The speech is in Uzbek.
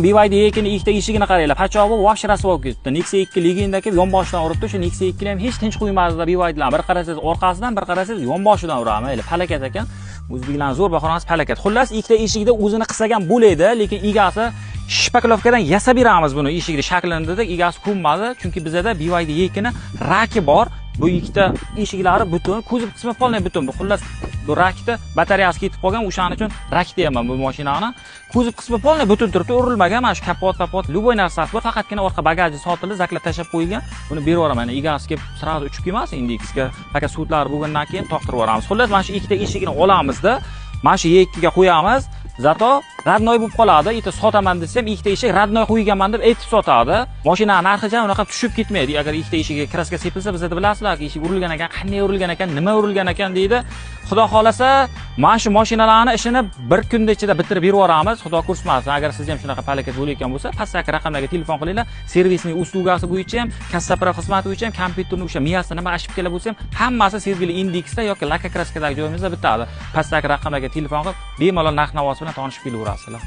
BYD ikkini ikkita eshigini qaranglar, pachovi vosh rasvo ketdi. Nexia 2 legenda kelib yonboshidan uribdi. O'sha Nexia 2 ham hech tinch qo'ymasdi BYDlar. Bir qarasangiz orqasidan, bir qarasangiz yonboshidan uradi. Mayli, falokat ekan. O'zbeklarning zo'r bahonasi falokat. Xullas, ikkita eshikda o'zini qilsagan bo'ladi, lekin egasi shpaklovkadan yasab beramiz buni eshigini shaklini dedik. Egasi ko'nmadi, chunki bizda BYD ikkini raki bor. Bu ikkita eshiklari butun, kuzov qismi polniy butun. Xullas, bu rakda batareyasi ketib qolgan, o'shaning uchun rak deyman bu mashinani. Kuzov qismi polniy butun turibdi, urilmagan. Mana shu kapot, любой narsasi bor, faqatgina orqa bagaji sotilib, zaklab tashab qo'yilgan. Buni berib yuboraman. Egasi kelib sразу uchib kelmas, indeksga. Faqat sudlar bo'lgandan keyin to'xtirib yuboramiz. Xullas, mana shu ikkita eshigini olamizda, mana shu E2 ga qo'yamiz. Zato radnoy bo'lib qoladi. Ita sotaman desam, ikkita eshik radnoy qo'yganman deb aytib sotadi. Mashinaning narxi ham unaqa tushib ketmaydi. Agar ikkita eshigiga kraska sepilsa, bizda bilasizlar, eshik urilgan ekan, qanday urilgan ekan, nima urilgan ekan deydi. Xudo xolasa, mana shu mashinalarning ishini bir kunda ichida bitirib berib yuboramiz. Xudo ko'rsatmasin. Agar siz ham shunaqa falokat bo'layotgan bo'lsa, pastdagi raqamlarga telefon qilinglar. Servisning uslugasi bo'yicha ham, kassa-pora xizmati bo'yicha ham, kompyuterning o'sha miyasida nima ashib kelar bo'lsa ham, hammasi Sergeli indeksda yoki laka kraskadagi joyimizda bitadi. Pastdagi raqamlarga telefon qilib, bemalol narx-navosi bilan tanishib kelaverasizlar.